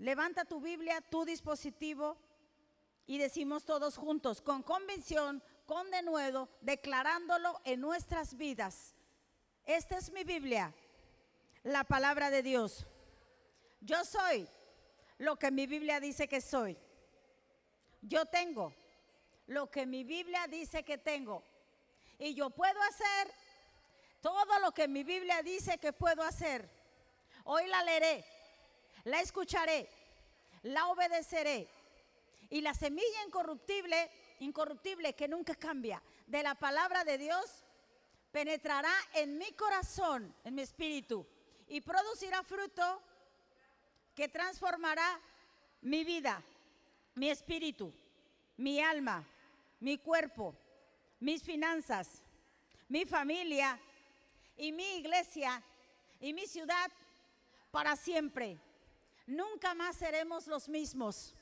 Levanta tu Biblia, tu dispositivo y decimos todos juntos, con convicción, con denuedo, declarándolo en nuestras vidas. Esta es mi Biblia, la palabra de Dios. Yo soy lo que mi Biblia dice que soy. Yo tengo lo que mi Biblia dice que tengo. Y yo puedo hacer todo lo que mi Biblia dice que puedo hacer. Hoy la leeré, la escucharé, la obedeceré. Y la semilla incorruptible que nunca cambia, de la palabra de Dios, penetrará en mi corazón, en mi espíritu, y producirá fruto que transformará mi vida, mi espíritu, mi alma, mi cuerpo, mis finanzas, mi familia y mi iglesia y mi ciudad para siempre. Nunca más seremos los mismos.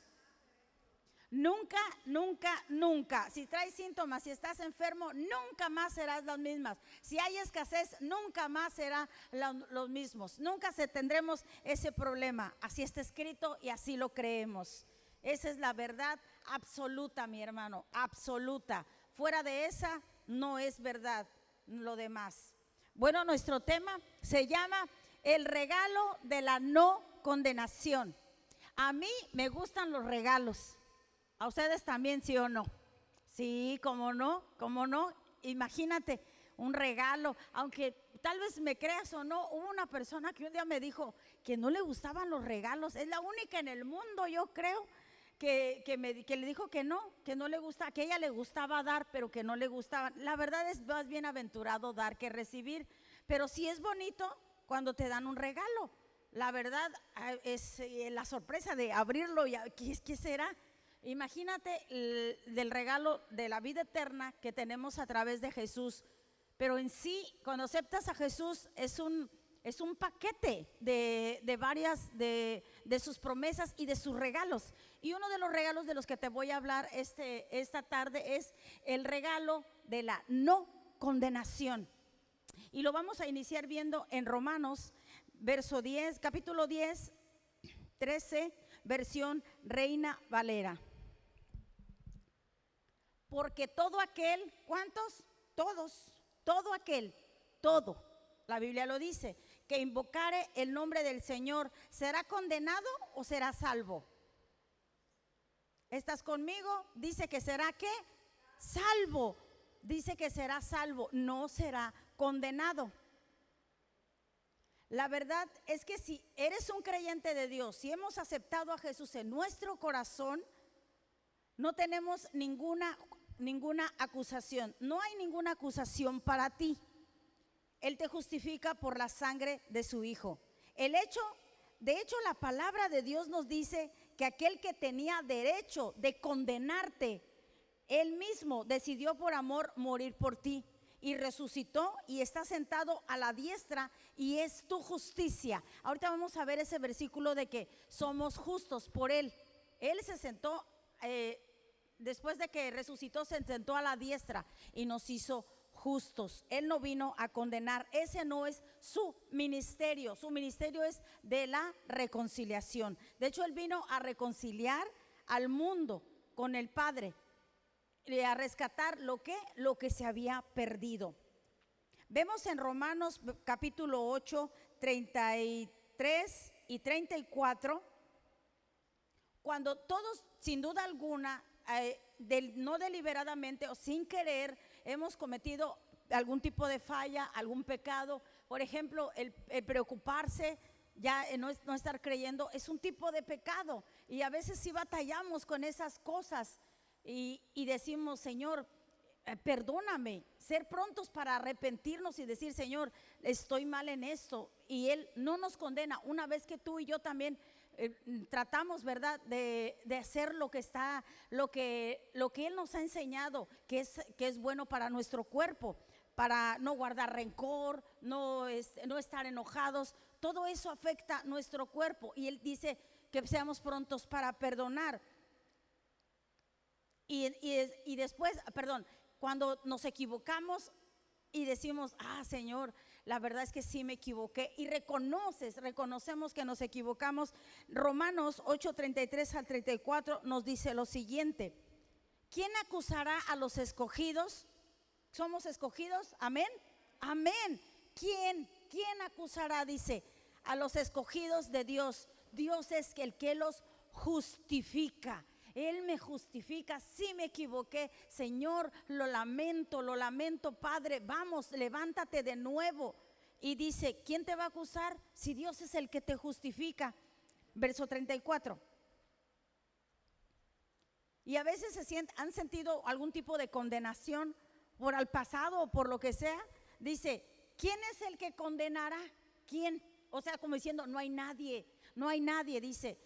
Nunca, nunca, nunca. Si traes síntomas, si estás enfermo, nunca más serás las mismas. Si hay escasez, nunca más serán los mismos. Nunca tendremos ese problema. Así está escrito y así lo creemos. Esa es la verdad absoluta, mi hermano, absoluta. Fuera de esa no es verdad lo demás. Bueno, nuestro tema se llama el regalo de la no condenación. A mí me gustan los regalos. ¿A ustedes también, sí o no? Sí, cómo no, cómo no. Imagínate un regalo, aunque tal vez me creas o no, hubo una persona que un día me dijo que no le gustaban los regalos. Es la única en el mundo, yo creo, que le dijo que no le gusta, que a ella le gustaba dar, pero que no le gustaba. La verdad es más bienaventurado dar que recibir, pero sí es bonito cuando te dan un regalo. La verdad es la sorpresa de abrirlo y ¿qué será? Imagínate del regalo de la vida eterna que tenemos a través de Jesús. Pero en sí, cuando aceptas a Jesús, es un paquete de varias de sus promesas y de sus regalos. Y uno de los regalos de los que te voy a hablar esta tarde es el regalo de la no condenación. Y lo vamos a iniciar viendo en Romanos, capítulo 10, 13, versión Reina Valera. Porque todo aquel, ¿cuántos? Todos, todo aquel, todo, la Biblia lo dice, que invocare el nombre del Señor, ¿será condenado o será salvo? ¿Estás conmigo? Dice que será ¿qué? Salvo. Dice que será salvo, no será condenado. La verdad es que si eres un creyente de Dios, si hemos aceptado a Jesús en nuestro corazón, no tenemos ninguna acusación. No hay ninguna acusación para ti. Él te justifica por la sangre de su Hijo. De hecho, la palabra de Dios nos dice que aquel que tenía derecho de condenarte, Él mismo decidió por amor morir por ti. Y resucitó y está sentado a la diestra y es tu justicia. Ahorita vamos a ver ese versículo de que somos justos por Él. Él se sentó, después de que resucitó, se sentó a la diestra y nos hizo justos. Él no vino a condenar, ese no es su ministerio. Su ministerio es de la reconciliación. De hecho, Él vino a reconciliar al mundo con el Padre, a rescatar lo que se había perdido. Vemos en Romanos capítulo 8, 33 y 34, cuando todos, sin duda alguna, no deliberadamente o sin querer, hemos cometido algún tipo de falla, algún pecado. Por ejemplo, el preocuparse, ya no estar creyendo, es un tipo de pecado. Y a veces sí batallamos con esas cosas. Y decimos, Señor, perdóname, ser prontos para arrepentirnos y decir, Señor, estoy mal en esto. Y Él no nos condena una vez que tú y yo también tratamos, ¿verdad?, de hacer lo que Él nos ha enseñado, que es bueno para nuestro cuerpo, para no guardar rencor, no estar enojados. Todo eso afecta nuestro cuerpo y Él dice que seamos prontos para perdonar. Después, cuando nos equivocamos y decimos, Señor, la verdad es que sí me equivoqué, y reconocemos que nos equivocamos. Romanos 8:33 al 34 nos dice lo siguiente: ¿quién acusará a los escogidos? ¿Somos escogidos? Amén. Amén. ¿Quién acusará? Dice, a los escogidos de Dios. Dios es el que los justifica. Él me justifica. Sí me equivoqué, Señor, lo lamento, Padre, vamos, levántate de nuevo. Y dice, ¿quién te va a acusar si Dios es el que te justifica? Verso 34. Y a veces han sentido algún tipo de condenación por el pasado o por lo que sea. Dice, ¿quién es el que condenará? ¿Quién? O sea, como diciendo, no hay nadie. Dice,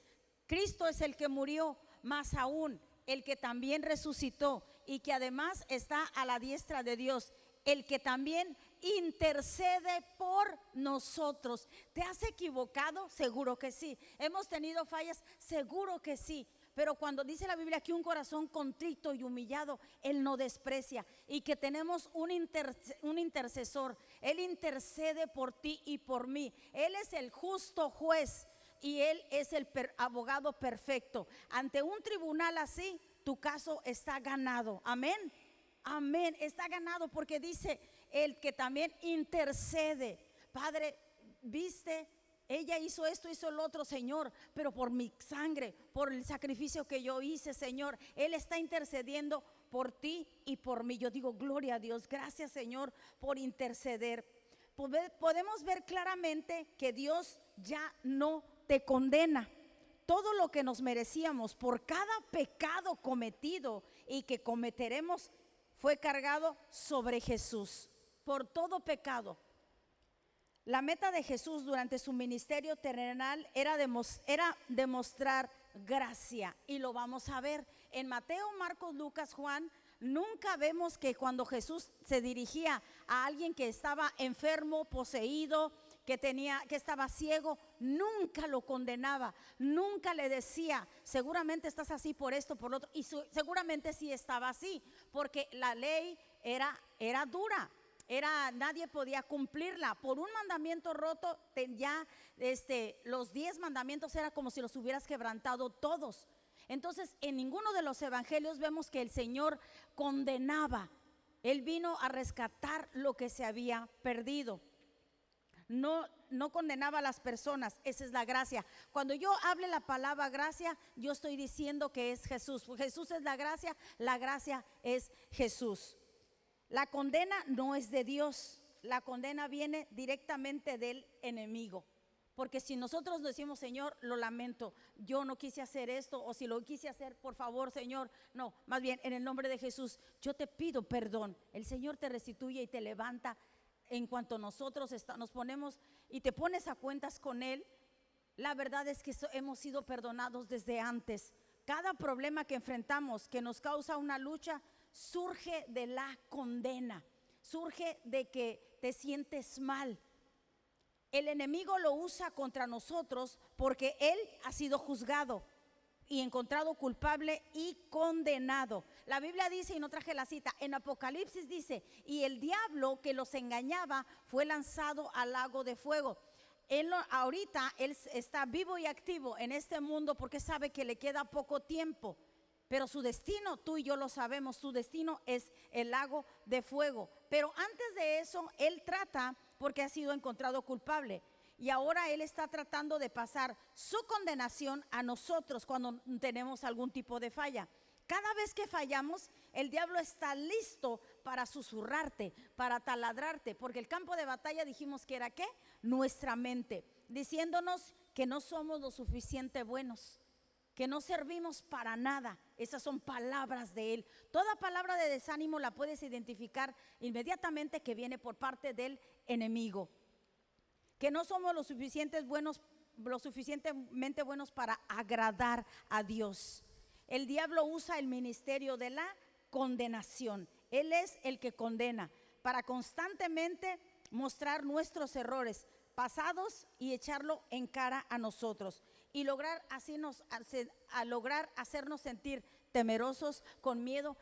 Cristo es el que murió, más aún el que también resucitó y que además está a la diestra de Dios, el que también intercede por nosotros. ¿Te has equivocado? Seguro que sí. ¿Hemos tenido fallas? Seguro que sí. Pero cuando dice la Biblia que un corazón contrito y humillado, Él no desprecia, y que tenemos un intercesor, Él intercede por ti y por mí. Él es el justo juez y Él es el abogado perfecto. Ante un tribunal así, tu caso está ganado. Amén. Amén, está ganado, porque dice el que también intercede. Padre, viste, ella hizo esto, hizo lo otro, Señor, pero por mi sangre, por el sacrificio que yo hice, Señor, Él está intercediendo por ti y por mí. Yo digo, gloria a Dios, gracias, Señor, por interceder. Podemos ver claramente que Dios ya no te condena. Todo lo que nos merecíamos por cada pecado cometido y que cometeremos fue cargado sobre Jesús, por todo pecado. La meta de Jesús durante su ministerio terrenal era demostrar gracia, y lo vamos a ver en Mateo, Marcos, Lucas, Juan. Nunca vemos que cuando Jesús se dirigía a alguien que estaba enfermo, poseído, que estaba ciego, nunca lo condenaba, nunca le decía, seguramente estás así por esto, por lo otro, y seguramente sí estaba así, porque la ley era dura. Nadie podía cumplirla. Por un mandamiento roto, los 10 mandamientos era como si los hubieras quebrantado todos. Entonces, en ninguno de los evangelios vemos que el Señor condenaba. Él vino a rescatar lo que se había perdido. No condenaba a las personas. Esa es la gracia. Cuando yo hable la palabra gracia, yo estoy diciendo que es Jesús. Jesús es la gracia es Jesús. La condena no es de Dios, la condena viene directamente del enemigo. Porque si nosotros decimos, Señor, lo lamento, yo no quise hacer esto, o si lo quise hacer, por favor, Señor, no, más bien en el nombre de Jesús, yo te pido perdón. El Señor te restituye y te levanta. En cuanto nosotros nos ponemos y te pones a cuentas con Él, la verdad es que hemos sido perdonados desde antes. Cada problema que enfrentamos, que nos causa una lucha, surge de la condena, surge de que te sientes mal. El enemigo lo usa contra nosotros porque él ha sido juzgado y encontrado culpable y condenado. La Biblia dice, y no traje la cita, en Apocalipsis dice, y el diablo que los engañaba fue lanzado al lago de fuego. Ahorita él está vivo y activo en este mundo porque sabe que le queda poco tiempo. Pero su destino, tú y yo lo sabemos, su destino es el lago de fuego. Pero antes de eso, él trata porque ha sido encontrado culpable. Y ahora él está tratando de pasar su condenación a nosotros cuando tenemos algún tipo de falla. Cada vez que fallamos, el diablo está listo para susurrarte, para taladrarte. Porque el campo de batalla dijimos que era ¿qué? Nuestra mente, diciéndonos que no somos lo suficiente buenos, que no servimos para nada. Esas son palabras de él. Toda palabra de desánimo la puedes identificar inmediatamente que viene por parte del enemigo. Que no somos lo suficientemente buenos para agradar a Dios. El diablo usa el ministerio de la condenación. Él es el que condena para constantemente mostrar nuestros errores pasados y echarlo en cara a nosotros. Y lograr hacernos sentir temerosos, con miedo,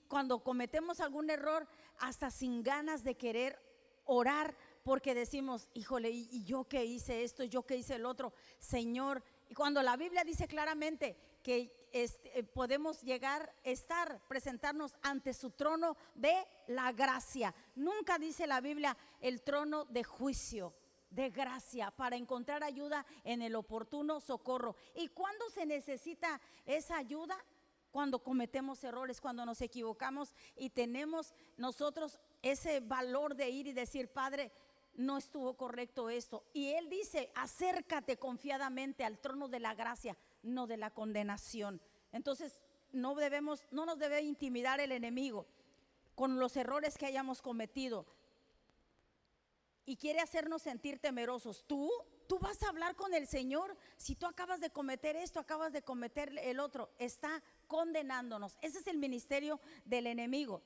cuando cometemos algún error, hasta sin ganas de querer orar porque decimos, híjole, ¿y yo qué hice esto? ¿Yo qué hice el otro? Señor, y cuando la Biblia dice claramente que podemos llegar a presentarnos ante su trono de la gracia. Nunca dice la Biblia el trono de juicio, de gracia, para encontrar ayuda en el oportuno socorro. ¿Y cuándo se necesita esa ayuda? Cuando cometemos errores, cuando nos equivocamos y tenemos nosotros ese valor de ir y decir, Padre, no estuvo correcto esto. Y Él dice, acércate confiadamente al trono de la gracia, no de la condenación. Entonces no nos debe intimidar el enemigo con los errores que hayamos cometido y quiere hacernos sentir temerosos. Tú vas a hablar con el Señor si tú acabas de cometer esto, acabas de cometer el otro. Está condenándonos. Ese es el ministerio del enemigo.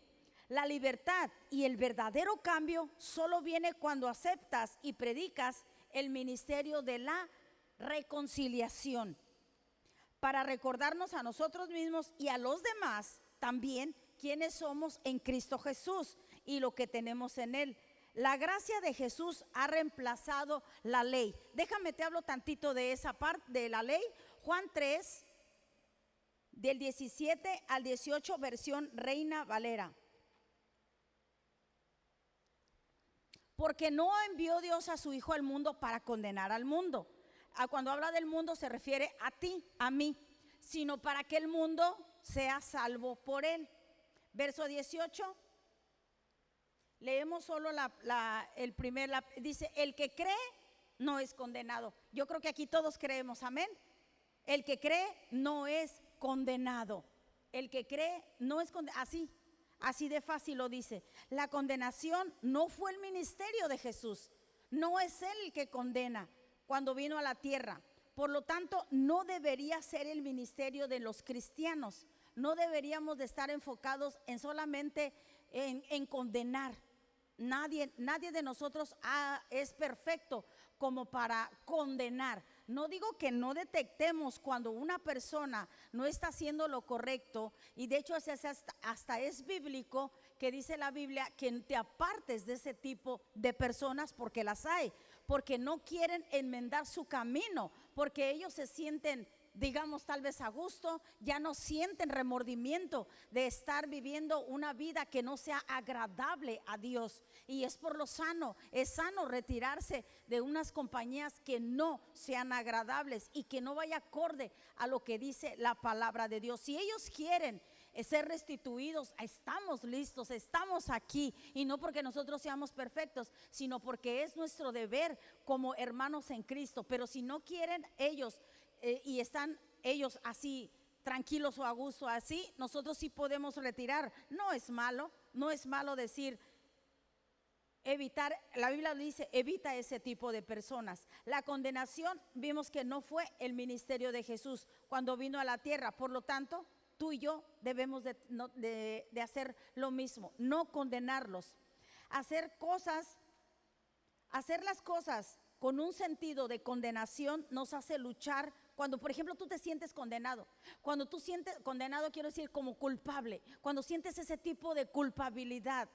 La libertad y el verdadero cambio solo viene cuando aceptas y predicas el ministerio de la reconciliación, para recordarnos a nosotros mismos y a los demás también quiénes somos en Cristo Jesús y lo que tenemos en Él. La gracia de Jesús ha reemplazado la ley. Déjame te hablo tantito de esa parte de la ley. Juan 3, del 17 al 18, versión Reina Valera. Porque no envió Dios a su Hijo al mundo para condenar al mundo. Cuando habla del mundo se refiere a ti, a mí, sino para que el mundo sea salvo por él. Verso 18. Leemos solo el primer, dice, el que cree no es condenado. Yo creo que aquí todos creemos, amén. El que cree no es condenado. El que cree no es condenado. Así de fácil lo dice. La condenación no fue el ministerio de Jesús. No es Él el que condena cuando vino a la tierra. Por lo tanto, no debería ser el ministerio de los cristianos. No deberíamos de estar enfocados en solamente en condenar. Nadie de nosotros es perfecto como para condenar. No digo que no detectemos cuando una persona no está haciendo lo correcto, y de hecho hasta es bíblico que dice la Biblia que te apartes de ese tipo de personas, porque las hay, porque no quieren enmendar su camino, porque ellos se sienten, digamos, tal vez a gusto, ya no sienten remordimiento de estar viviendo una vida que no sea agradable a Dios. Y es por lo sano, es sano retirarse de unas compañías que no sean agradables y que no vaya acorde a lo que dice la palabra de Dios. Si ellos quieren ser restituidos, estamos listos, estamos aquí, y no porque nosotros seamos perfectos, sino porque es nuestro deber como hermanos en Cristo. Pero si no quieren ellos y están ellos así tranquilos o a gusto así, nosotros sí podemos retirar. No es malo decir, evitar. La Biblia dice, evita ese tipo de personas. La condenación vimos que no fue el ministerio de Jesús cuando vino a la tierra. Por lo tanto, tú y yo debemos de hacer lo mismo, no condenarlos. Hacer las cosas con un sentido de condenación nos hace luchar. Cuando, por ejemplo, tú te sientes condenado, cuando tú sientes condenado, quiero decir como culpable, cuando sientes ese tipo de culpabilidad,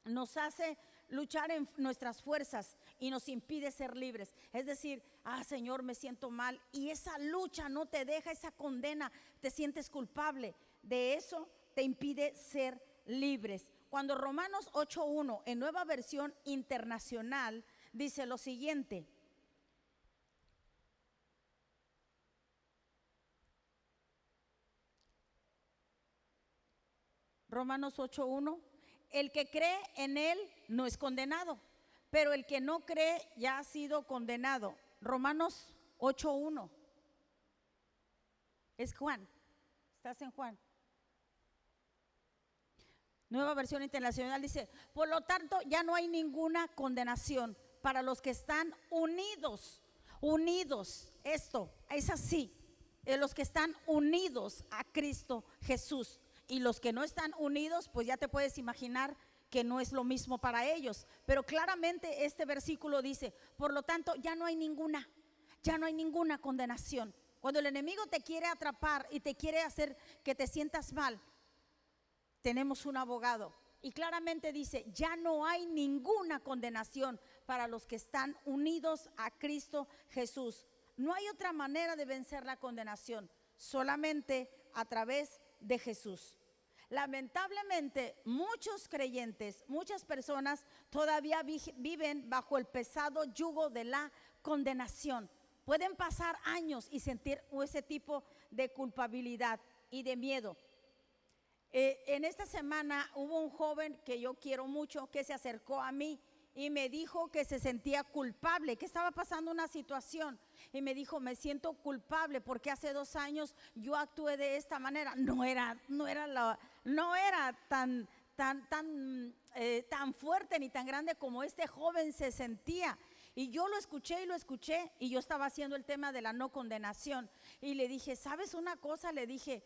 nos hace luchar en nuestras fuerzas y nos impide ser libres. Es decir, Señor, me siento mal, y esa lucha no te deja, esa condena, te sientes culpable. De eso te impide ser libres. Cuando Romanos 8:1 en Nueva Versión Internacional dice lo siguiente: Romanos 8:1, el que cree en Él no es condenado, pero el que no cree ya ha sido condenado. Romanos 8:1. Es Juan. Estás en Juan. Nueva Versión Internacional dice, por lo tanto ya no hay ninguna condenación para los que están unidos. Esto es así, los que están unidos a Cristo Jesús. Y los que no están unidos, pues ya te puedes imaginar que no es lo mismo para ellos. Pero claramente este versículo dice, por lo tanto ya no hay ninguna condenación. Cuando el enemigo te quiere atrapar y te quiere hacer que te sientas mal, tenemos un abogado, y claramente dice, ya no hay ninguna condenación para los que están unidos a Cristo Jesús. No hay otra manera de vencer la condenación, solamente a través de Jesús. Lamentablemente, muchos creyentes, muchas personas todavía viven bajo el pesado yugo de la condenación. Pueden pasar años y sentir ese tipo de culpabilidad y de miedo. En esta semana hubo un joven que yo quiero mucho que se acercó a mí y me dijo que se sentía culpable, que estaba pasando una situación y me dijo, me siento culpable porque hace 2 años yo actué de esta manera. No era tan fuerte ni tan grande como este joven se sentía. Y yo lo escuché y yo estaba haciendo el tema de la no condenación y le dije, ¿sabes una cosa? Le dije,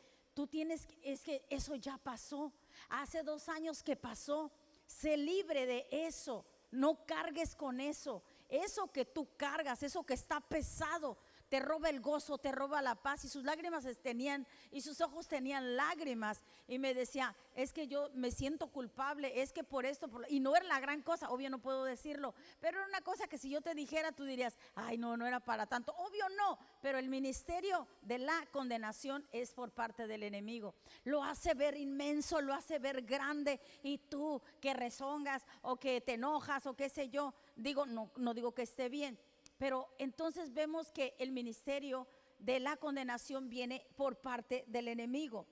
es que eso ya pasó, hace 2 años que pasó, sé libre de eso, no cargues con eso. Eso que tú cargas, eso que está pesado, te roba el gozo, te roba la paz. Y sus lágrimas tenían, y sus ojos tenían lágrimas. Y me decía, es que yo me siento culpable, es que por esto, y no era la gran cosa, obvio no puedo decirlo, pero era una cosa que si yo te dijera, tú dirías, ay no era para tanto, obvio no, pero el ministerio de la condenación es por parte del enemigo. Lo hace ver inmenso, lo hace ver grande, y tú que rezongas o que te enojas o qué sé yo, no digo que esté bien, pero entonces vemos que el ministerio de la condenación viene por parte del enemigo.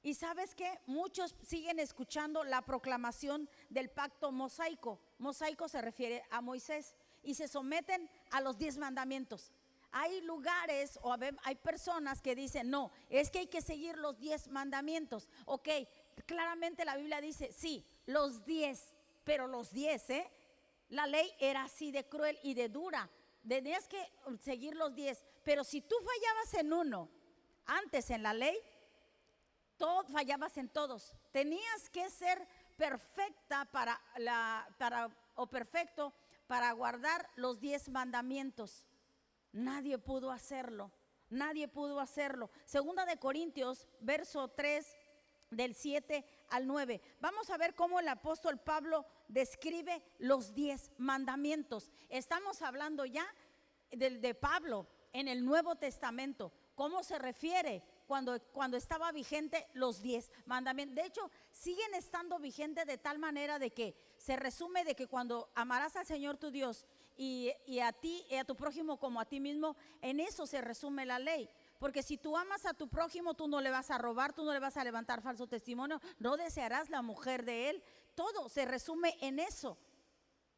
Y sabes que muchos siguen escuchando la proclamación del pacto mosaico. Mosaico se refiere a Moisés y se someten a los 10 mandamientos. Hay lugares o hay personas que dicen, no, es que hay que seguir los 10 mandamientos. Ok, claramente la Biblia dice, sí, los 10, pero los 10, la ley era así de cruel y de dura. Tenías que seguir los 10, pero si tú fallabas en uno, antes en la ley, fallabas en todos. Tenías que ser perfecta perfecto para guardar los 10 mandamientos. Nadie pudo hacerlo. Segunda de Corintios, verso 3, del 7 al 9. Vamos a ver cómo el apóstol Pablo describe los 10 mandamientos. Estamos hablando ya de Pablo en el Nuevo Testamento. ¿Cómo se refiere cuando estaba vigente los 10 mandamientos? De hecho, siguen estando vigentes de tal manera de que se resume de que cuando amarás al Señor tu Dios y a ti y a tu prójimo como a ti mismo, en eso se resume la ley. Porque si tú amas a tu prójimo, tú no le vas a robar, tú no le vas a levantar falso testimonio, no desearás la mujer de él. Todo se resume en eso.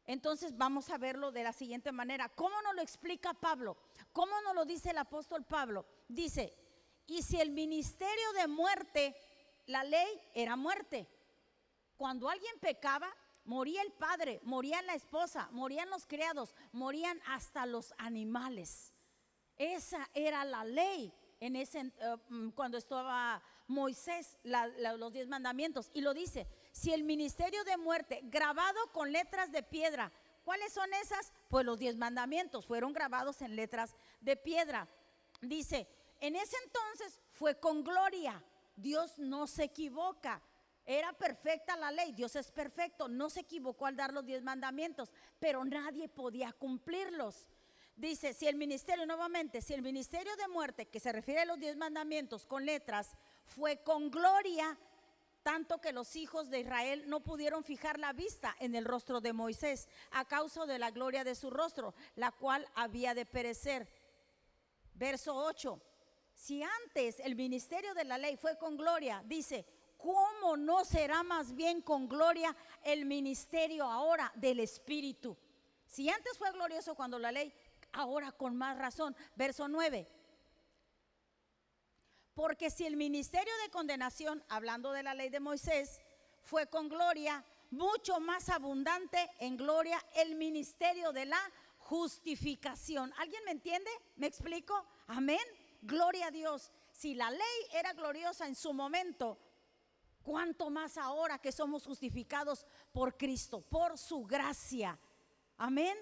Entonces vamos a verlo de la siguiente manera. ¿Cómo nos lo explica Pablo? ¿Cómo nos lo dice el apóstol Pablo? Dice, y si el ministerio de muerte, la ley era muerte. Cuando alguien pecaba, moría el padre, moría la esposa, morían los criados, morían hasta los animales. Esa era la ley cuando estaba Moisés, los 10 mandamientos. Y lo dice, si el ministerio de muerte grabado con letras de piedra, ¿cuáles son esas? Pues los 10 mandamientos fueron grabados en letras de piedra. Dice, en ese entonces fue con gloria. Dios no se equivoca. Era perfecta la ley, Dios es perfecto, no se equivocó al dar los 10 mandamientos, pero nadie podía cumplirlos. Dice, si el ministerio de muerte, que se refiere a los 10 mandamientos con letras, fue con gloria, tanto que los hijos de Israel no pudieron fijar la vista en el rostro de Moisés a causa de la gloria de su rostro, la cual había de perecer. Verso 8, si antes el ministerio de la ley fue con gloria, dice, ¿cómo no será más bien con gloria el ministerio ahora del Espíritu? Si antes fue glorioso cuando la ley, ahora con más razón. Verso 9, porque si el ministerio de condenación, hablando de la ley de Moisés, fue con gloria, mucho más abundante en gloria el ministerio de la justificación. ¿Alguien me entiende? ¿Me explico? Amén. Gloria a Dios. Si la ley era gloriosa en su momento, ¿cuánto más ahora que somos justificados por Cristo, por su gracia? Amén.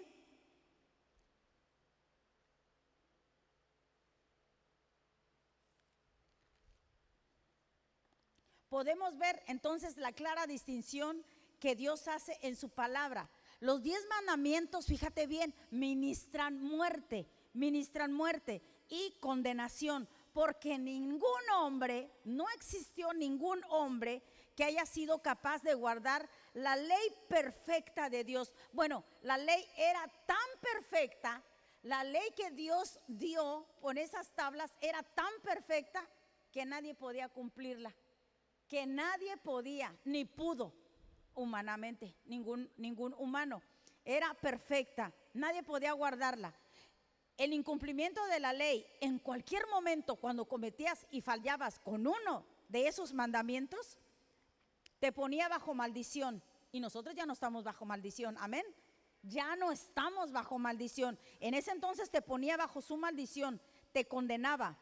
podemos ver entonces la clara distinción que Dios hace en su palabra. Los 10 mandamientos, fíjate bien, ministran muerte y condenación, porque ningún hombre, no existió ningún hombre que haya sido capaz de guardar la ley perfecta de Dios. Bueno, la ley era tan perfecta, la ley que Dios dio con esas tablas era tan perfecta que nadie podía cumplirla, que nadie podía ni pudo humanamente, ningún humano. Era perfecta, nadie podía guardarla. El incumplimiento de la ley en cualquier momento, cuando cometías y fallabas con uno de esos mandamientos, te ponía bajo maldición. Y nosotros ya no estamos bajo maldición, amén. Ya no estamos bajo maldición. En ese entonces te ponía bajo su maldición, te condenaba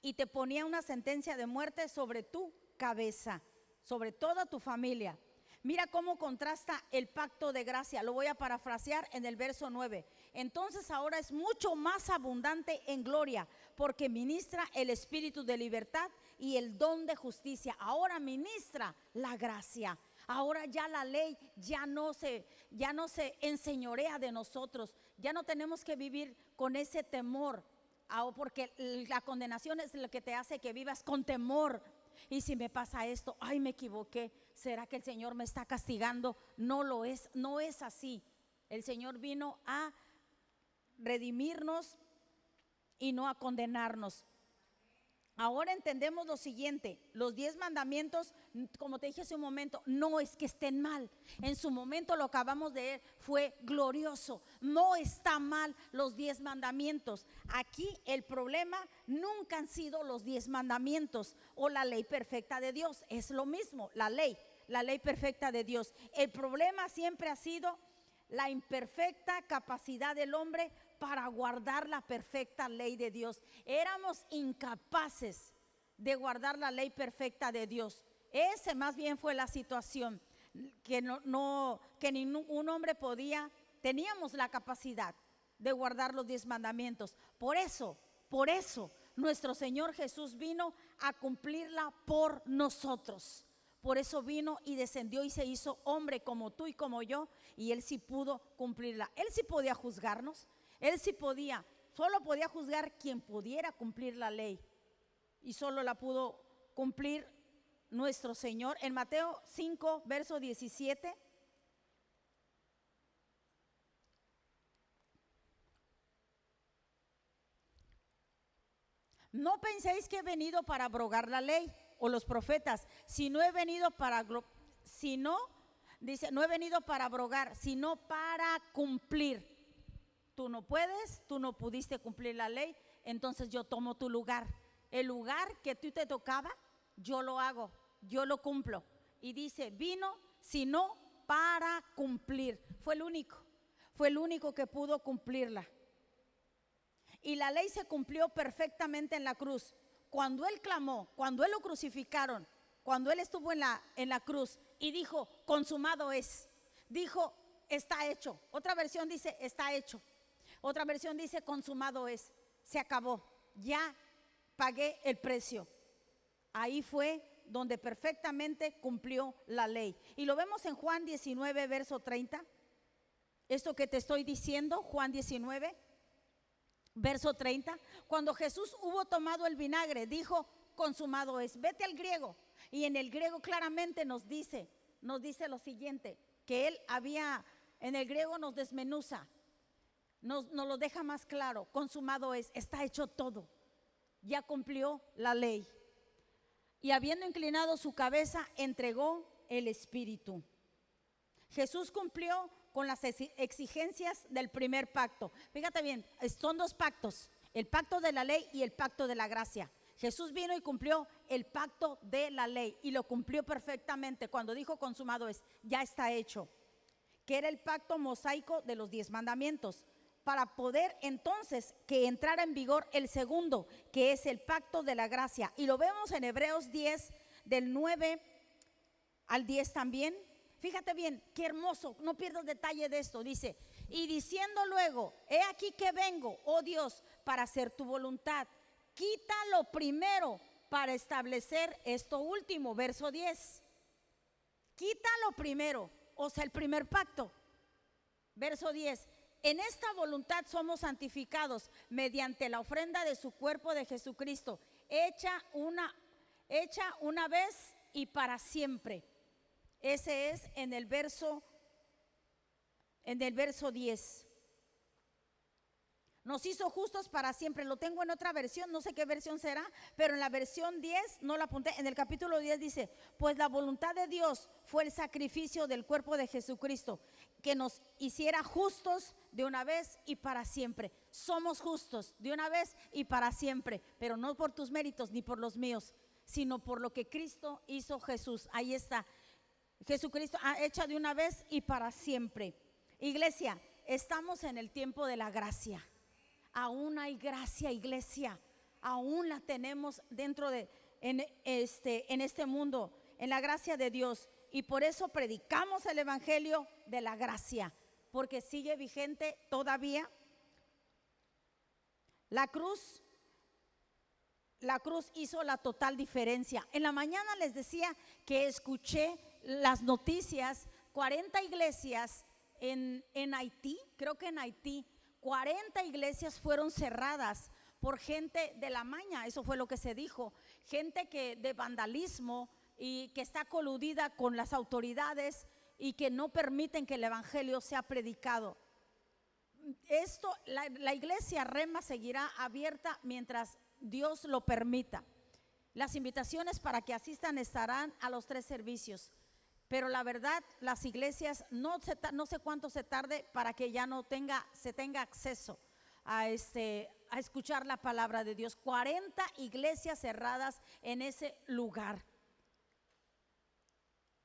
y te ponía una sentencia de muerte sobre tu cabeza, sobre toda tu familia. Mira cómo contrasta el pacto de gracia. Lo voy a parafrasear en el verso 9. Entonces ahora es mucho más abundante en gloria, porque ministra el espíritu de libertad y el don de justicia. Ahora ministra la gracia. Ahora ya la ley ya no se enseñorea de nosotros. Ya no tenemos que vivir con ese temor, porque la condenación es lo que te hace que vivas con temor. Y si me pasa esto, ay, me equivoqué, ¿será que el Señor me está castigando? No lo es, no es así. El Señor vino a redimirnos y no a condenarnos. Ahora entendemos lo siguiente: los 10 mandamientos, como te dije hace un momento, no es que estén mal. En su momento lo acabamos de ver, fue glorioso. No está mal los 10 mandamientos. Aquí el problema nunca han sido los 10 mandamientos o la ley perfecta de Dios. Es lo mismo, la ley perfecta de Dios. El problema siempre ha sido la imperfecta capacidad del hombre para guardar la perfecta ley de Dios. Éramos incapaces de guardar la ley perfecta de Dios. Ese más bien fue la situación, que que ningún hombre podía. Teníamos la capacidad de guardar los 10 mandamientos. Por eso nuestro Señor Jesús vino a cumplirla por nosotros. Por eso vino y descendió y se hizo hombre como tú y como yo, y Él sí pudo cumplirla. Él sí podía juzgarnos, Él sí podía, solo podía juzgar quien pudiera cumplir la ley, y solo la pudo cumplir nuestro Señor. En Mateo 5, verso 17. No penséis que he venido para abrogar la ley o los profetas, no he venido para abrogar, sino para cumplir. Tú no puedes, tú no pudiste cumplir la ley, entonces yo tomo tu lugar. El lugar que a ti te tocaba, yo lo hago, yo lo cumplo. Y dice, vino sino para cumplir. Fue el único que pudo cumplirla. Y la ley se cumplió perfectamente en la cruz. Cuando Él clamó, cuando Él lo crucificaron, cuando Él estuvo en la cruz y dijo, consumado es, dijo, está hecho. Otra versión dice, está hecho. Otra versión dice, consumado es, se acabó, ya pagué el precio. Ahí fue donde perfectamente cumplió la ley. Y lo vemos en Juan 19, verso 30. Esto que te estoy diciendo, Juan 19, verso 30, cuando Jesús hubo tomado el vinagre, dijo, consumado es. Vete al griego, y en el griego claramente nos dice lo siguiente, que Él en el griego nos desmenuza, nos lo deja más claro. Consumado es, está hecho todo, ya cumplió la ley. Y habiendo inclinado su cabeza, entregó el Espíritu. Jesús cumplió con las exigencias del primer pacto. Fíjate bien, son 2 pactos, el pacto de la ley y el pacto de la gracia. Jesús vino y cumplió el pacto de la ley y lo cumplió perfectamente cuando dijo consumado es, ya está hecho, que era el pacto mosaico de los 10 mandamientos, para poder entonces que entrara en vigor el segundo, que es el pacto de la gracia. Y lo vemos en Hebreos 10, del 9 al 10 también. Fíjate bien, qué hermoso, no pierdas detalle de esto. Dice, y diciendo luego, he aquí que vengo, oh Dios, para hacer tu voluntad. Quita lo primero para establecer esto último, verso 10. Quita lo primero, o sea, el primer pacto. Verso 10. En esta voluntad somos santificados mediante la ofrenda de su cuerpo de Jesucristo, hecha una vez y para siempre. Ese es en el verso 10. Nos hizo justos para siempre. Lo tengo en otra versión, no sé qué versión será, pero en la versión 10, no la apunté, en el capítulo 10 dice: pues la voluntad de Dios fue el sacrificio del cuerpo de Jesucristo, que nos hiciera justos de una vez y para siempre. Somos justos de una vez y para siempre, pero no por tus méritos ni por los míos, sino por lo que Cristo hizo Jesús. Ahí está, Jesucristo hecha de una vez y para siempre. Iglesia, estamos en el tiempo de la gracia. Aún hay gracia, iglesia. Aún la tenemos dentro de en este mundo, en la gracia de Dios. Y por eso predicamos el evangelio de la gracia, porque sigue vigente todavía. La cruz hizo la total diferencia. En la mañana les decía que escuché las noticias, 40 iglesias en Haití, creo que en Haití, 40 iglesias fueron cerradas por gente de la maña, eso fue lo que se dijo, gente que de vandalismo y que está coludida con las autoridades y que no permiten que el evangelio sea predicado. La iglesia Rema seguirá abierta mientras Dios lo permita. Las invitaciones para que asistan estarán a los 3 servicios. Pero la verdad, las iglesias, no sé cuánto se tarde para que ya se tenga acceso a escuchar la palabra de Dios. 40 iglesias cerradas en ese lugar.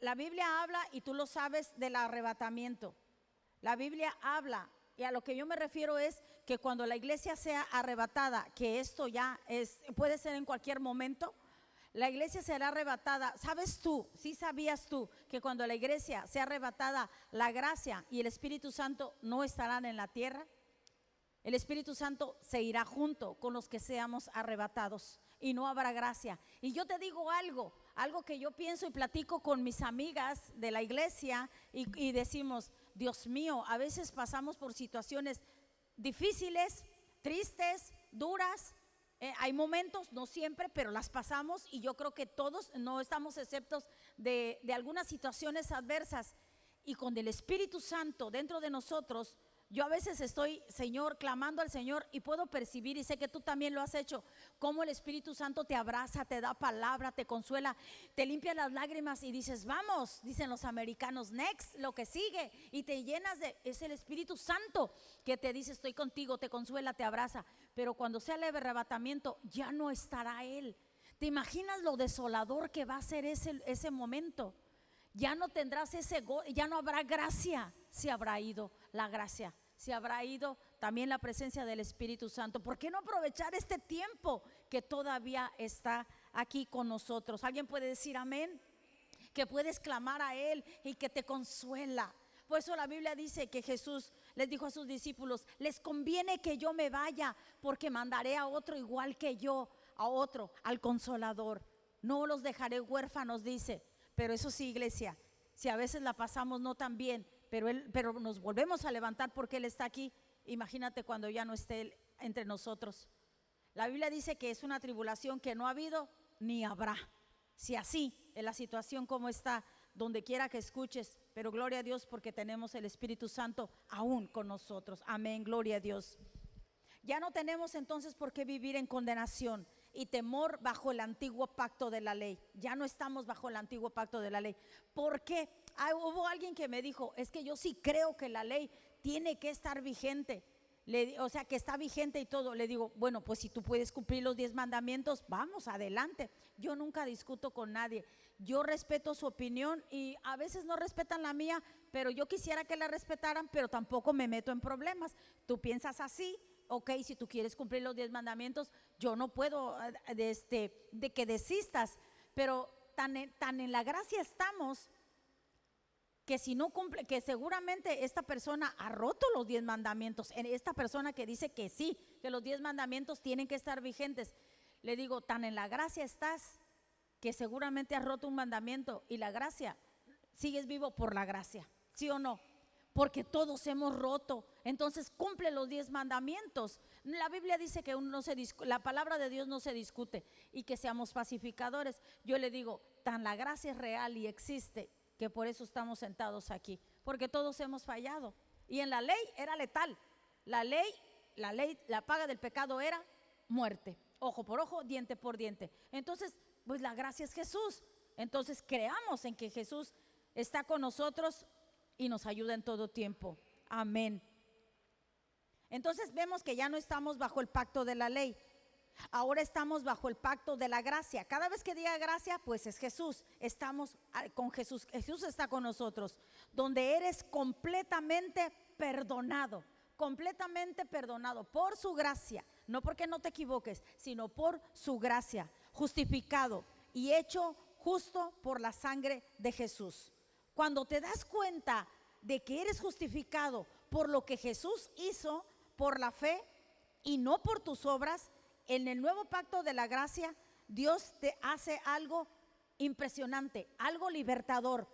La Biblia habla, y tú lo sabes, del arrebatamiento. La Biblia habla, y a lo que yo me refiero es que cuando la iglesia sea arrebatada, que esto ya puede ser en cualquier momento, la iglesia será arrebatada. ¿Sabes tú, sí sabías tú, que cuando la iglesia sea arrebatada, la gracia y el Espíritu Santo no estarán en la tierra? El Espíritu Santo se irá junto con los que seamos arrebatados y no habrá gracia. Y yo te digo algo que yo pienso y platico con mis amigas de la iglesia y decimos: Dios mío, a veces pasamos por situaciones difíciles, tristes, duras. Hay momentos, no siempre, pero las pasamos, y yo creo que todos no estamos exceptos de algunas situaciones adversas. Y con el Espíritu Santo dentro de nosotros, yo a veces estoy, Señor, clamando al Señor, y puedo percibir, y sé que tú también lo has hecho, cómo el Espíritu Santo te abraza, te da palabra, te consuela, te limpia las lágrimas y dices: vamos, dicen los americanos, next, lo que sigue, y te llenas es el Espíritu Santo que te dice: estoy contigo, te consuela, te abraza. Pero cuando sea el arrebatamiento, ya no estará Él. ¿Te imaginas lo desolador que va a ser ese momento? Ya no tendrás ya no habrá gracia. Se habrá ido la gracia, se habrá ido también la presencia del Espíritu Santo. ¿Por qué no aprovechar este tiempo que todavía está aquí con nosotros? ¿Alguien puede decir amén? Que puedes clamar a Él y que te consuela. Por eso la Biblia dice que Jesús les dijo a sus discípulos: les conviene que yo me vaya, porque mandaré a otro igual que yo, al Consolador. No los dejaré huérfanos, dice. Pero eso sí, iglesia, si a veces la pasamos no tan bien, pero nos volvemos a levantar porque Él está aquí, imagínate cuando ya no esté Él entre nosotros. La Biblia dice que es una tribulación que no ha habido ni habrá. Si así en la situación como está, donde quiera que escuches, pero gloria a Dios porque tenemos el Espíritu Santo aún con nosotros. Amén, gloria a Dios. Ya no tenemos entonces por qué vivir en condenación y temor bajo el antiguo pacto de la ley. Ya no estamos bajo el antiguo pacto de la ley. ¿Por qué? Hubo alguien que me dijo: es que yo sí creo que la ley tiene que estar vigente, o sea, que está vigente y todo. Le digo: bueno, pues si tú puedes cumplir los 10 mandamientos, vamos, adelante. Yo nunca discuto con nadie, yo respeto su opinión, y a veces no respetan la mía, pero yo quisiera que la respetaran, pero tampoco me meto en problemas. Tú piensas así, ok, si tú quieres cumplir los 10 mandamientos, yo no puedo de que desistas. Pero tan en la gracia estamos, que si no cumple, que seguramente esta persona ha roto los 10 mandamientos, esta persona que dice que sí, que los 10 mandamientos tienen que estar vigentes, Le digo, tan en la gracia estás que seguramente has roto un mandamiento, y la gracia, sigues vivo por la gracia, ¿sí o no? Porque todos hemos roto. Entonces cumple los 10 mandamientos. La Biblia dice que la palabra de Dios no se discute, y que seamos pacificadores. Yo le digo, tan la gracia es real y existe, que por eso estamos sentados aquí, porque todos hemos fallado. Y en la ley era letal. La ley, la paga del pecado era muerte, ojo por ojo, diente por diente. Entonces, pues la gracia es Jesús. Entonces creamos en que Jesús está con nosotros y nos ayuda en todo tiempo. Amén. Entonces vemos que ya no estamos bajo el pacto de la ley. Ahora estamos bajo el pacto de la gracia. Cada vez que diga gracia, pues es Jesús. Estamos con Jesús. Jesús está con nosotros. Donde eres completamente perdonado. Completamente perdonado por su gracia. No porque no te equivoques, sino por su gracia. Justificado y hecho justo por la sangre de Jesús. Cuando te das cuenta de que eres justificado por lo que Jesús hizo, por la fe y no por tus obras, en el nuevo pacto de la gracia, Dios te hace algo impresionante, algo libertador.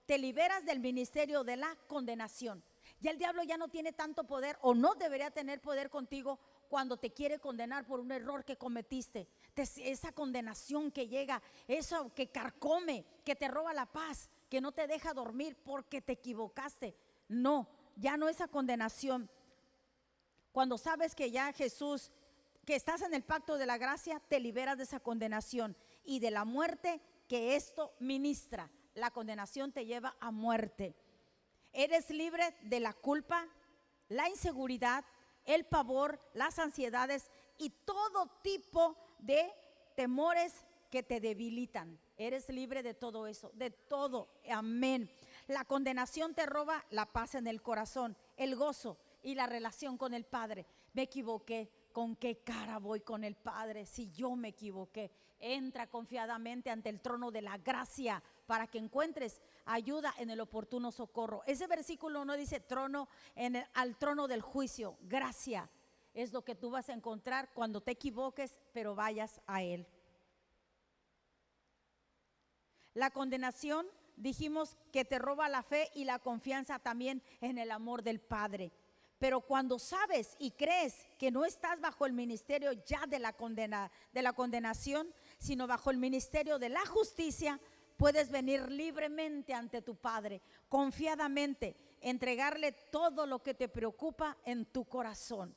Te liberas del ministerio de la condenación. Ya el diablo ya no tiene tanto poder, o no debería tener poder contigo cuando te quiere condenar por un error que cometiste. Esa condenación que llega, eso que carcome, que te roba la paz, que no te deja dormir porque te equivocaste. No, ya no esa condenación. Cuando sabes que ya Jesús, que estás en el pacto de la gracia, te liberas de esa condenación y de la muerte que esto ministra. La condenación te lleva a muerte. Eres libre de la culpa, la inseguridad, el pavor, las ansiedades y todo tipo de temores que te debilitan. Eres libre de todo eso, de todo. Amén. La condenación te roba la paz en el corazón, el gozo y la relación con el Padre. Me equivoqué. ¿Con qué cara voy con el Padre si yo me equivoqué? Entra confiadamente ante el trono de la gracia para que encuentres ayuda en el oportuno socorro. Ese versículo no dice trono al trono del juicio. Gracia es lo que tú vas a encontrar cuando te equivoques, pero vayas a Él. La condenación, dijimos que te roba la fe y la confianza también en el amor del Padre. Pero cuando sabes y crees que no estás bajo el ministerio ya de la condenación, sino bajo el ministerio de la justicia, puedes venir libremente ante tu Padre, confiadamente, entregarle todo lo que te preocupa en tu corazón.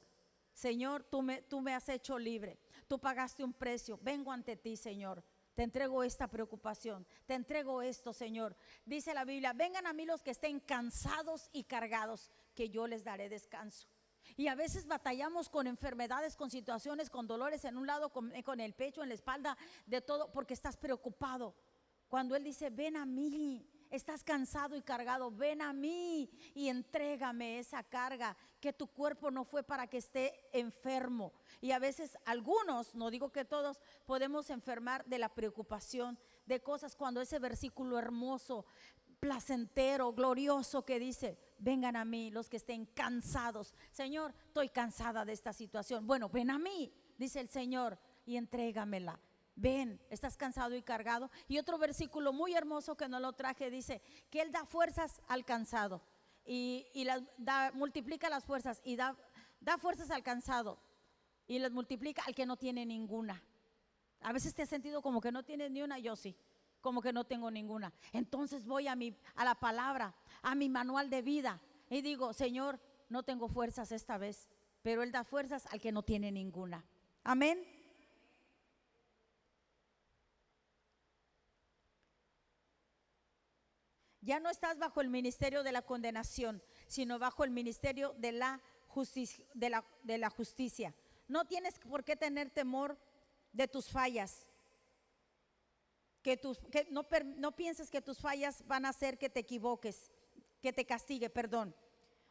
Señor, tú me has hecho libre, tú pagaste un precio, vengo ante ti, Señor. Te entrego esta preocupación, te entrego esto, Señor. Dice la Biblia, vengan a mí los que estén cansados y cargados, que yo les daré descanso. Y a veces batallamos con enfermedades, con situaciones, con dolores en un lado, con el pecho, en la espalda, de todo, porque estás preocupado. Cuando Él dice, ven a mí, estás cansado y cargado, ven a mí y entrégame esa carga, que tu cuerpo no fue para que esté enfermo. Y a veces algunos, no digo que todos, podemos enfermar de la preocupación de cosas, cuando ese versículo hermoso, placentero, glorioso que dice, vengan a mí los que estén cansados. Señor, estoy cansada de esta situación. Bueno, ven a mí, dice el Señor, y entrégamela. Ven, estás cansado y cargado. Y otro versículo muy hermoso que no lo traje, dice que Él da fuerzas al cansado y multiplica las fuerzas, y da fuerzas al cansado y las multiplica al que no tiene ninguna. A veces te has sentido como que no tienes ni una. Yo sí, como que no tengo ninguna. Entonces voy a la palabra, a mi manual de vida, y digo, Señor, no tengo fuerzas esta vez, pero Él da fuerzas al que no tiene ninguna. Amén. Ya no estás bajo el ministerio de la condenación, sino bajo el ministerio de la justicia. No tienes por qué tener temor de tus fallas. No pienses que tus fallas van a hacer que te equivoques, que te castigue, perdón,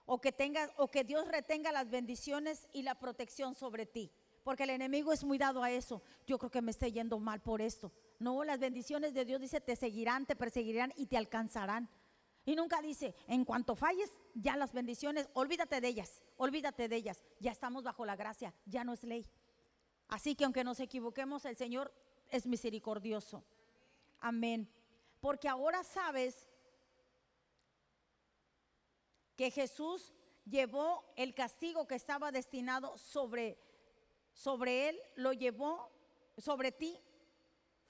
o que Dios retenga las bendiciones y la protección sobre ti, porque el enemigo es muy dado a eso. Yo creo que me estoy yendo mal por esto. No, las bendiciones de Dios, dice, te seguirán, te perseguirán y te alcanzarán. Y nunca dice, en cuanto falles, ya las bendiciones, olvídate de ellas, olvídate de ellas. Ya estamos bajo la gracia, ya no es ley. Así que aunque nos equivoquemos, el Señor es misericordioso. Amén. Porque ahora sabes que Jesús llevó el castigo que estaba destinado sobre él, lo llevó sobre ti,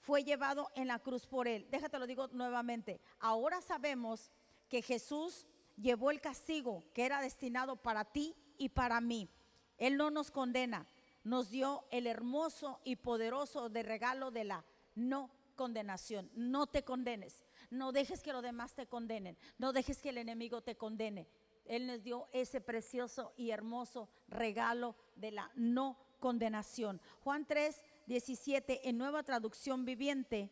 fue llevado en la cruz por él. Déjate lo digo nuevamente. Ahora sabemos que Jesús llevó el castigo que era destinado para ti y para mí. Él no nos condena, nos dio el hermoso y poderoso de regalo de la no condenación. No te condenes, no dejes que los demás te condenen, no dejes que el enemigo te condene. Él nos dio ese precioso y hermoso regalo de la no condenación. Juan 3:17 en Nueva Traducción Viviente.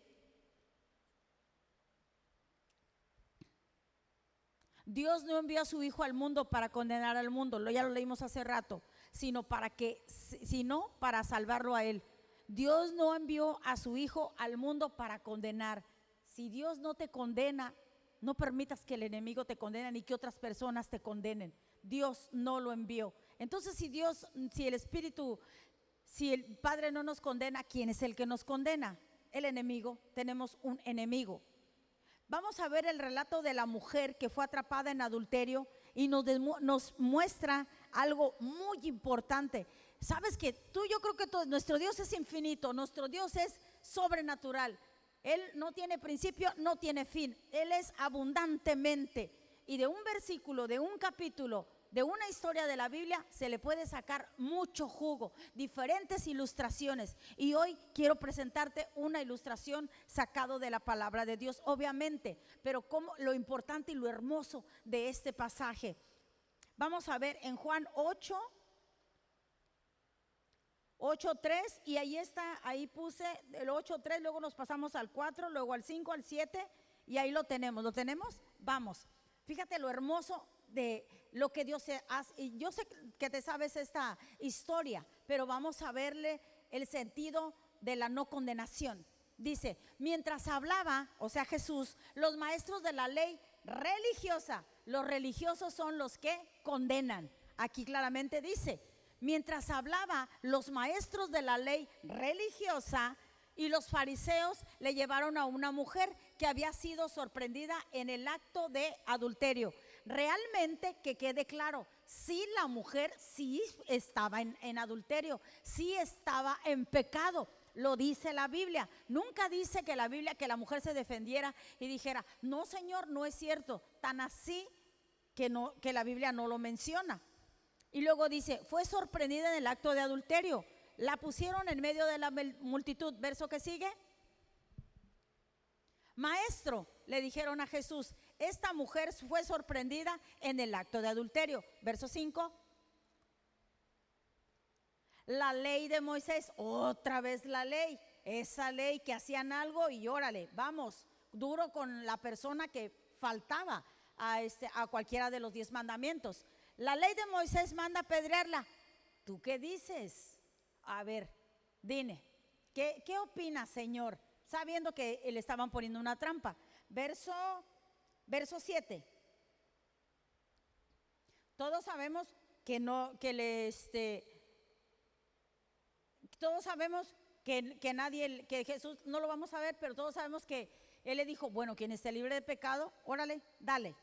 Dios no envió a su Hijo al mundo para condenar al mundo, ya lo leímos hace rato, sino para salvarlo a él. Dios no envió a su Hijo al mundo para condenar. Si Dios no te condena, no permitas que el enemigo te condene ni que otras personas te condenen. Dios no lo envió. Entonces, si el Padre no nos condena, ¿quién es el que nos condena? El enemigo. Tenemos un enemigo. Vamos a ver el relato de la mujer que fue atrapada en adulterio y nos muestra algo muy importante. Sabes que yo creo que nuestro Dios es infinito, nuestro Dios es sobrenatural. Él no tiene principio, no tiene fin. Él es abundantemente. Y de un versículo, de un capítulo, de una historia de la Biblia se le puede sacar mucho jugo, diferentes ilustraciones. Y hoy quiero presentarte una ilustración sacado de la palabra de Dios, obviamente, pero como lo importante y lo hermoso de este pasaje. Vamos a ver en Juan 8:3, y ahí está, ahí puse el 8:3, luego nos pasamos al 4, luego al 5, al 7, y ahí lo tenemos. Vamos, fíjate lo hermoso de lo que Dios hace. Y yo sé que te sabes esta historia, pero vamos a verle el sentido de la no condenación. Dice, mientras hablaba, o sea Jesús, los maestros de la ley religiosa, los religiosos son los que condenan. Aquí claramente dice, mientras hablaba, los maestros de la ley religiosa y los fariseos le llevaron a una mujer que había sido sorprendida en el acto de adulterio. Realmente, que quede claro, sí, la mujer sí estaba en adulterio, sí estaba en pecado. Lo dice la Biblia. Nunca dice que la Biblia que la mujer se defendiera y dijera, no, Señor, no es cierto. Tan así que la Biblia no lo menciona. Y luego dice, fue sorprendida en el acto de adulterio. La pusieron en medio de la multitud. Verso que sigue. Maestro, le dijeron a Jesús, esta mujer fue sorprendida en el acto de adulterio. Verso 5. La ley de Moisés, otra vez la ley, esa ley que hacían algo y órale, vamos, duro con la persona que faltaba a cualquiera de los 10 mandamientos. La ley de Moisés manda apedrearla. ¿Tú qué dices? A ver, dime, ¿qué opinas, Señor? Sabiendo que le estaban poniendo una trampa. Verso 7. Todos sabemos que no, todos sabemos que Jesús no lo vamos a ver, pero todos sabemos que Él le dijo, bueno, quien esté libre de pecado, órale, dale,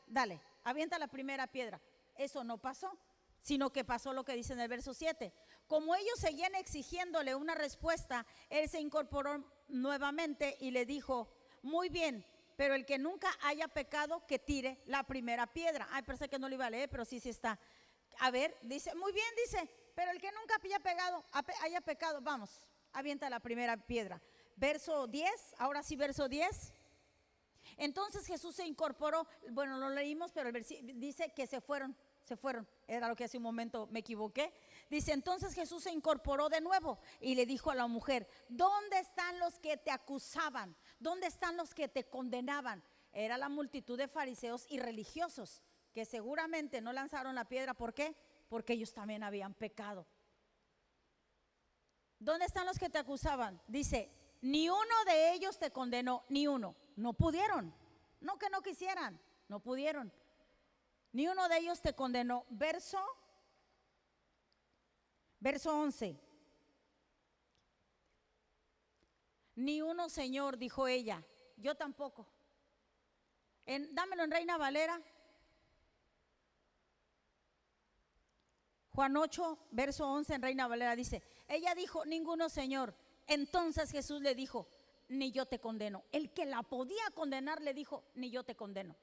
avienta la primera piedra. Eso no pasó, sino que pasó lo que dice en el verso 7. Como ellos seguían exigiéndole una respuesta, Él se incorporó nuevamente y le dijo, muy bien, pero el que nunca haya pecado, que tire la primera piedra. Ay, pensé que no lo iba a leer, pero sí está. A ver, dice, muy bien, dice, pero el que nunca haya pecado, vamos, avienta la primera piedra. Verso 10, ahora sí, verso 10. Entonces Jesús se incorporó, bueno, lo leímos, pero dice que se fueron, era lo que hace un momento me equivoqué. Dice, entonces Jesús se incorporó de nuevo y le dijo a la mujer, ¿dónde están los que te acusaban? ¿Dónde están los que te condenaban? Era la multitud de fariseos y religiosos que seguramente no lanzaron la piedra. ¿Por qué? Porque ellos también habían pecado. ¿Dónde están los que te acusaban? Dice, ni uno de ellos te condenó, ni uno. No pudieron, no que no quisieran, no pudieron. Ni uno de ellos te condenó. Verso 11. Ni uno, Señor, dijo ella. Yo tampoco. Dámelo en Reina Valera. Juan 8, verso 11 en Reina Valera dice, ella dijo, ninguno, Señor. Entonces Jesús le dijo, ni yo te condeno. El que la podía condenar le dijo, ni yo te condeno.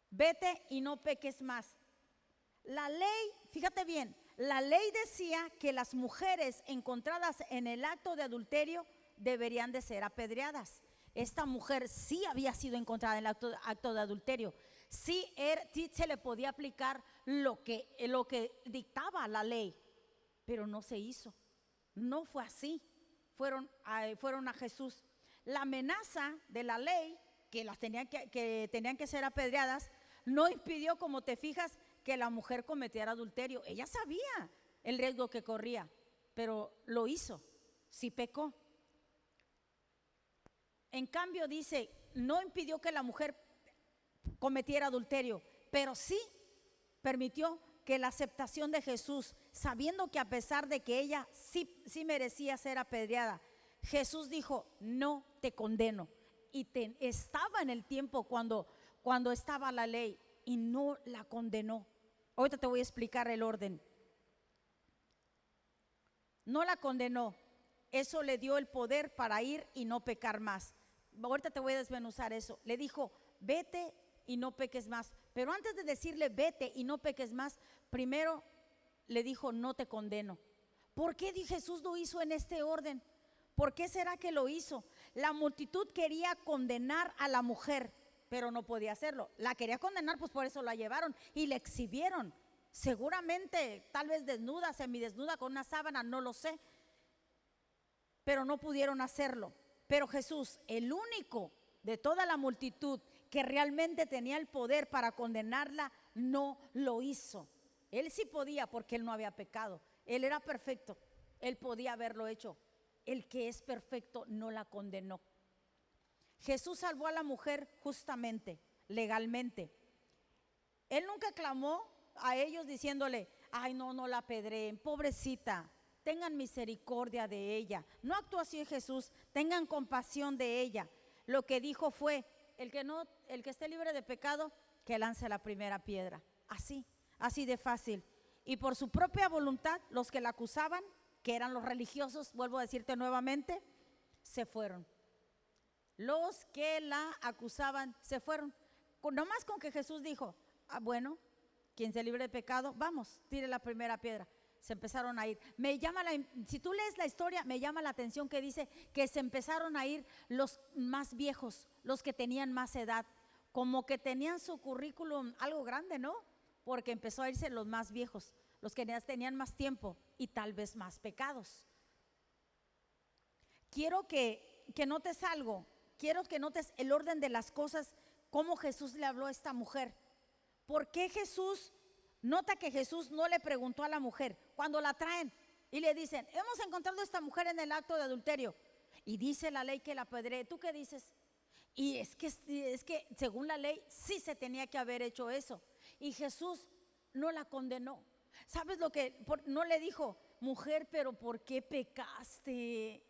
Vete y no peques más. La ley, fíjate bien, la ley decía que las mujeres encontradas en el acto de adulterio deberían de ser apedreadas. Esta mujer sí había sido encontrada en el acto de adulterio. Sí se le podía aplicar lo que dictaba la ley, pero no se hizo. No fue así. Fueron a Jesús. La amenaza de la ley, que tenían que ser apedreadas, no impidió, como te fijas, que la mujer cometiera adulterio. Ella sabía el riesgo que corría, pero lo hizo. Sí pecó. En cambio dice, no impidió que la mujer cometiera adulterio, pero sí permitió que la aceptación de Jesús, sabiendo que a pesar de que ella sí merecía ser apedreada, Jesús dijo, no te condeno. Y estaba en el tiempo cuando estaba la ley y no la condenó. Ahorita te voy a explicar el orden. No la condenó. Eso le dio el poder para ir y no pecar más. Ahorita te voy a desmenuzar eso. Le dijo, vete y no peques más. Pero antes de decirle vete y no peques más, primero le dijo, no te condeno. ¿Por qué Jesús lo hizo en este orden? ¿Por qué será que lo hizo? La multitud quería condenar a la mujer, pero no podía hacerlo. La quería condenar, pues por eso la llevaron y la exhibieron. Seguramente, tal vez desnuda, semidesnuda, con una sábana, no lo sé. Pero no pudieron hacerlo. Pero Jesús, el único de toda la multitud que realmente tenía el poder para condenarla, no lo hizo. Él sí podía, porque él no había pecado. Él era perfecto, él podía haberlo hecho. El que es perfecto no la condenó. Jesús salvó a la mujer justamente, legalmente. Él nunca clamó a ellos diciéndole, ay, no la apedreen, pobrecita, tengan misericordia de ella. No actuó así Jesús, tengan compasión de ella. Lo que dijo fue, el que esté libre de pecado, que lance la primera piedra. Así de fácil. Y por su propia voluntad, los que la acusaban, que eran los religiosos, vuelvo a decirte nuevamente, se fueron. Los que la acusaban se fueron. Nomás con que Jesús dijo, bueno, quien se libre de pecado, vamos, tire la primera piedra. Se empezaron a ir. Si tú lees la historia, me llama la atención que dice que se empezaron a ir los más viejos, los que tenían más edad, como que tenían su currículum algo grande, ¿no? Porque empezó a irse los más viejos, los que tenían más tiempo y tal vez más pecados. Quiero que notes algo, quiero que notes el orden de las cosas, cómo Jesús le habló a esta mujer. ¿Por qué Jesús? Nota que Jesús no le preguntó a la mujer cuando la traen y le dicen, hemos encontrado a esta mujer en el acto de adulterio y dice la ley que la apedree. ¿Tú qué dices? Y es que según la ley sí se tenía que haber hecho eso. Y Jesús no la condenó. ¿Sabes lo que? No le dijo, mujer, pero ¿por qué pecaste?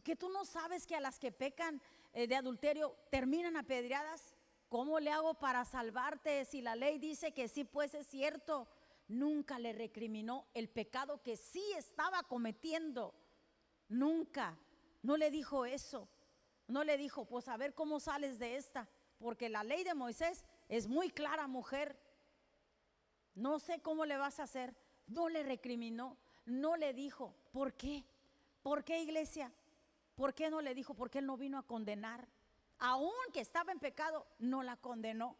¿Que tú no sabes que a las que pecan de adulterio terminan apedreadas? ¿Cómo le hago para salvarte si la ley dice que sí, pues es cierto? Nunca le recriminó el pecado que sí estaba cometiendo. Nunca. No le dijo eso. No le dijo, pues a ver cómo sales de esta. Porque la ley de Moisés es muy clara, mujer. No sé cómo le vas a hacer. No le recriminó. No le dijo. ¿Por qué? ¿Por qué, iglesia? ¿Por qué no le dijo? Porque él no vino a condenar. Aunque estaba en pecado, no la condenó.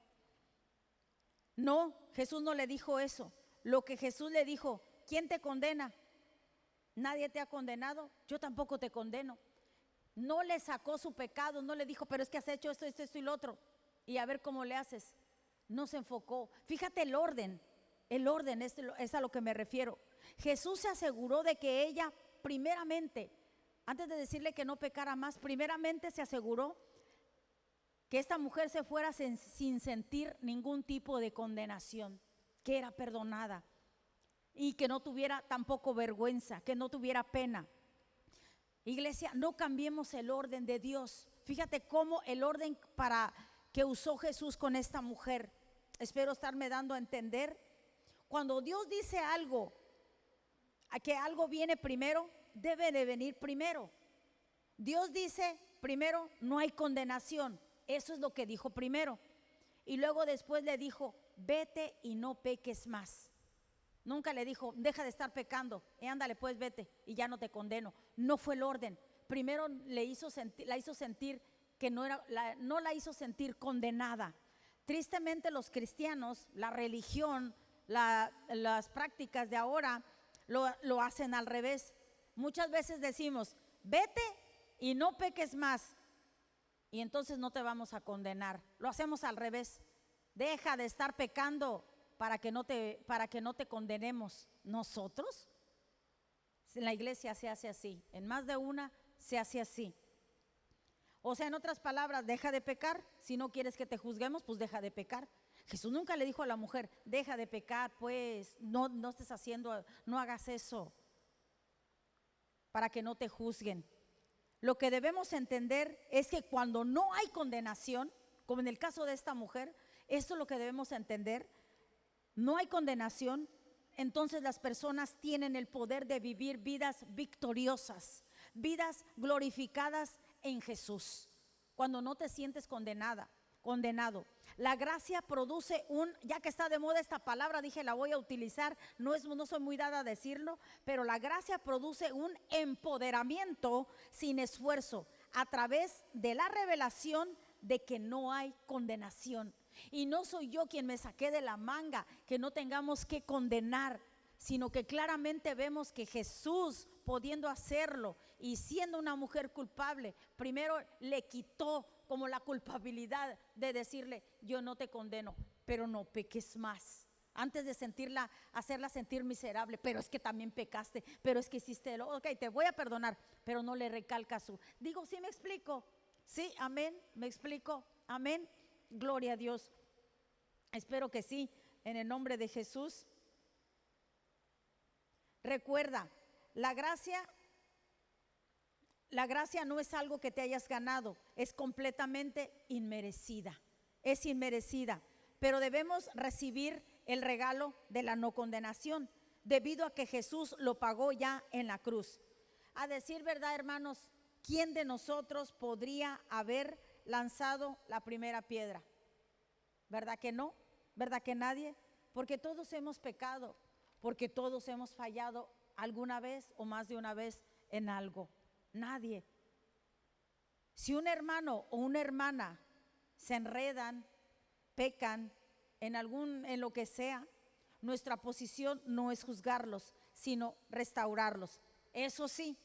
No, Jesús no le dijo eso. Lo que Jesús le dijo, ¿quién te condena? Nadie te ha condenado, yo tampoco te condeno. No le sacó su pecado, no le dijo, pero es que has hecho esto y lo otro, y a ver cómo le haces. No se enfocó. Fíjate el orden es a lo que me refiero. Jesús se aseguró de que ella, primeramente, antes de decirle que no pecara más, primeramente se aseguró que esta mujer se fuera sin sentir ningún tipo de condenación, que era perdonada y que no tuviera tampoco vergüenza, que no tuviera pena. Iglesia, no cambiemos el orden de Dios. Fíjate cómo el orden para que usó Jesús con esta mujer. Espero estarme dando a entender. Cuando Dios dice algo, a que algo viene primero, debe de venir primero. Dios dice primero, no hay condenación. Eso es lo que dijo primero. Y luego después le dijo, vete y no peques más. Nunca le dijo, deja de estar pecando, ándale pues vete y ya no te condeno. No fue el orden. Primero la hizo sentir que no la hizo sentir condenada. Tristemente los cristianos, la religión, las prácticas de ahora lo hacen al revés. Muchas veces decimos, vete y no peques más, y entonces no te vamos a condenar. Lo hacemos al revés. Deja de estar pecando para que no te condenemos. Nosotros, en la iglesia se hace así, en más de una se hace así. O sea, en otras palabras, deja de pecar. Si no quieres que te juzguemos, pues deja de pecar. Jesús nunca le dijo a la mujer, deja de pecar, pues no estés haciendo, no hagas eso para que no te juzguen. Lo que debemos entender es que cuando no hay condenación, como en el caso de esta mujer, esto es lo que debemos entender. No hay condenación, entonces las personas tienen el poder de vivir vidas victoriosas, vidas glorificadas en Jesús. Cuando no te sientes condenado. La gracia produce ya que está de moda esta palabra, dije la voy a utilizar, no soy muy dada a decirlo, pero la gracia produce un empoderamiento sin esfuerzo a través de la revelación de que no hay condenación. Y no soy yo quien me saqué de la manga que no tengamos que condenar, sino que claramente vemos que Jesús, pudiendo hacerlo y siendo una mujer culpable, primero le quitó como la culpabilidad de decirle, yo no te condeno, pero no peques más. Antes de hacerla sentir miserable, pero es que también pecaste, pero es que hiciste ok, te voy a perdonar, pero no le recalca digo, ¿sí me explico? Sí, amén, me explico, amén, gloria a Dios. Espero que sí, en el nombre de Jesús. Recuerda, la gracia no es algo que te hayas ganado, es completamente inmerecida, es inmerecida, pero debemos recibir el regalo de la no condenación, debido a que Jesús lo pagó ya en la cruz. A decir verdad, hermanos, ¿quién de nosotros podría haber lanzado la primera piedra? ¿Verdad que no? ¿Verdad que nadie? Porque todos hemos pecado, porque todos hemos fallado alguna vez o más de una vez en algo. Nadie. Si un hermano o una hermana se enredan, pecan en lo que sea, nuestra posición no es juzgarlos, sino restaurarlos. Eso sí,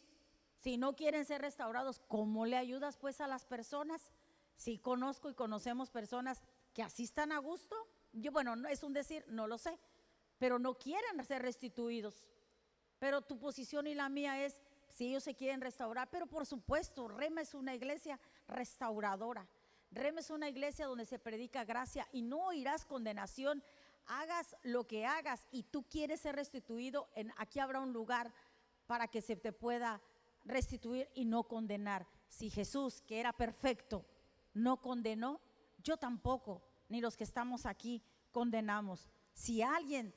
si no quieren ser restaurados, ¿cómo le ayudas pues a las personas? Sí conozco y conocemos personas que así están a gusto. Bueno, no es un decir, no lo sé, pero no quieren ser restituidos. Pero tu posición y la mía es, si ellos se quieren restaurar, pero por supuesto, Rema es una iglesia restauradora. Rema es una iglesia donde se predica gracia y no oirás condenación. Hagas lo que hagas y tú quieres ser restituido, aquí habrá un lugar para que se te pueda restituir y no condenar. Si Jesús, que era perfecto, no condenó, yo tampoco, ni los que estamos aquí condenamos. Si alguien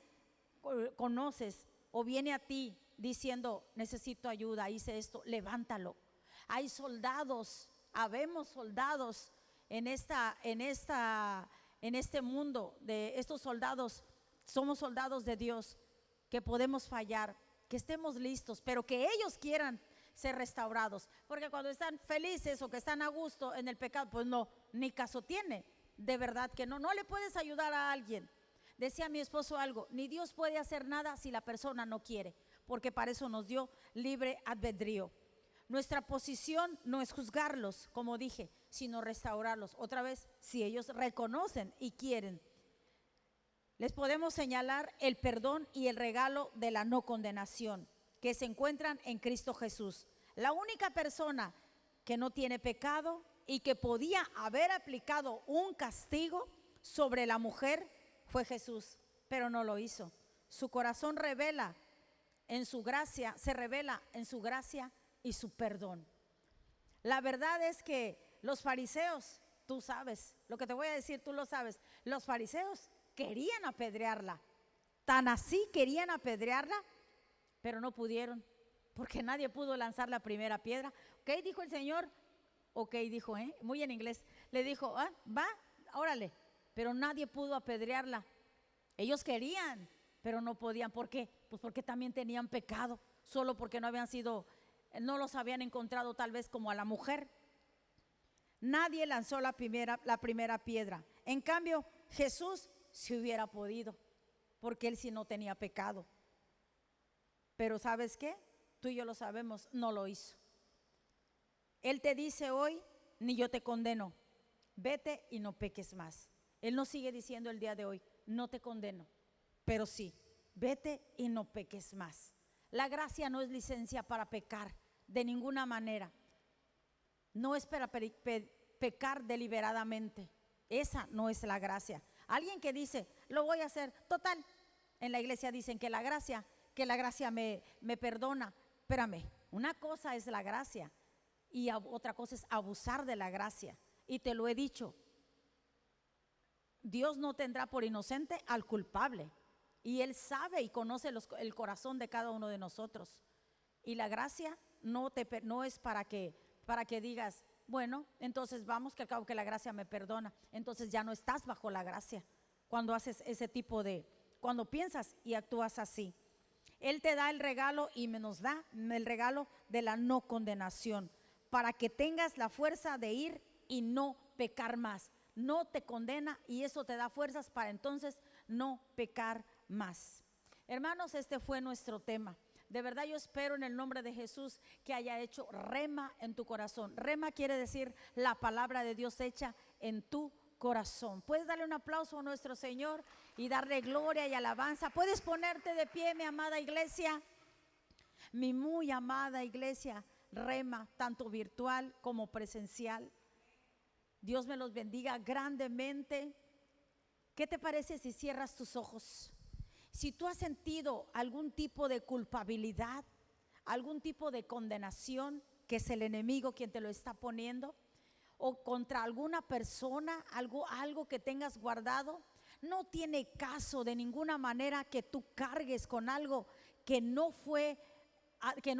conoces o viene a ti diciendo, necesito ayuda, hice esto, levántalo. Hay soldados, habemos soldados en este mundo, de estos soldados, somos soldados de Dios, que podemos fallar, que estemos listos, pero que ellos quieran ser restaurados, porque cuando están felices o que están a gusto en el pecado, pues no, ni caso tiene, de verdad que no le puedes ayudar a alguien. Decía mi esposo algo, ni Dios puede hacer nada si la persona no quiere, porque para eso nos dio libre albedrío. Nuestra posición no es juzgarlos, como dije, sino restaurarlos. Otra vez, si ellos reconocen y quieren. Les podemos señalar el perdón y el regalo de la no condenación que se encuentran en Cristo Jesús. La única persona que no tiene pecado y que podía haber aplicado un castigo sobre la mujer fue Jesús, pero no lo hizo. Su corazón se revela en su gracia y su perdón. La verdad es que los fariseos, tú sabes, lo que te voy a decir, tú lo sabes, los fariseos querían apedrearla, tan así querían apedrearla, pero no pudieron, porque nadie pudo lanzar la primera piedra. Ok, dijo el Señor, ok, dijo, muy en inglés, le dijo, va, órale, pero nadie pudo apedrearla. Ellos querían, pero no podían. ¿Por qué? Pues porque también tenían pecado, solo porque no los habían encontrado tal vez como a la mujer. Nadie lanzó la primera piedra. En cambio, Jesús sí hubiera podido, porque él sí no tenía pecado. Pero ¿sabes qué? Tú y yo lo sabemos, no lo hizo. Él te dice hoy, ni yo te condeno, vete y no peques más. Él nos sigue diciendo el día de hoy, no te condeno, pero sí, vete y no peques más. La gracia no es licencia para pecar de ninguna manera. No es para pecar deliberadamente. Esa no es la gracia. Alguien que dice, lo voy a hacer, total, en la iglesia dicen que la gracia me perdona. Espérame, una cosa es la gracia y otra cosa es abusar de la gracia. Y te lo he dicho, Dios no tendrá por inocente al culpable, y Él sabe y conoce el corazón de cada uno de nosotros. Y la gracia no es para que digas, bueno, entonces vamos, que al cabo que la gracia me perdona. Entonces ya no estás bajo la gracia cuando haces cuando piensas y actúas así. Él te da el regalo y nos da el regalo de la no condenación, para que tengas la fuerza de ir y no pecar más. No te condena y eso te da fuerzas para entonces no pecar más. Hermanos, este fue nuestro tema. De verdad yo espero en el nombre de Jesús que haya hecho rema en tu corazón. Rema quiere decir la palabra de Dios hecha en tu corazón. Puedes darle un aplauso a nuestro Señor y darle gloria y alabanza. Puedes ponerte de pie, mi amada iglesia, mi muy amada iglesia Rema, tanto virtual como presencial. Dios me los bendiga grandemente. ¿Qué te parece si cierras tus ojos? Si tú has sentido algún tipo de culpabilidad, algún tipo de condenación, que es el enemigo quien te lo está poniendo, o contra alguna persona, algo que tengas guardado, no tiene caso de ninguna manera que tú cargues con algo que no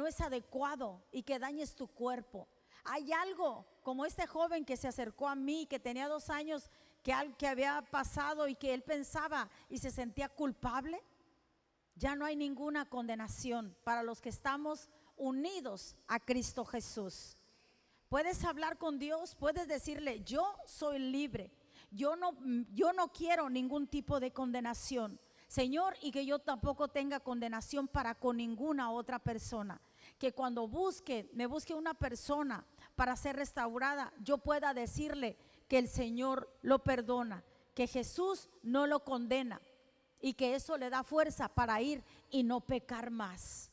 es adecuado y que dañes tu cuerpo. Hay algo como este joven que se acercó a mí, que tenía 2 años, que había pasado y que él pensaba y se sentía culpable. Ya no hay ninguna condenación para los que estamos unidos a Cristo Jesús. Puedes hablar con Dios, puedes decirle, yo soy libre, yo no quiero ningún tipo de condenación, Señor, y que yo tampoco tenga condenación para con ninguna otra persona. Que cuando me busque una persona para ser restaurada, yo pueda decirle que el Señor lo perdona, que Jesús no lo condena y que eso le da fuerza para ir y no pecar más.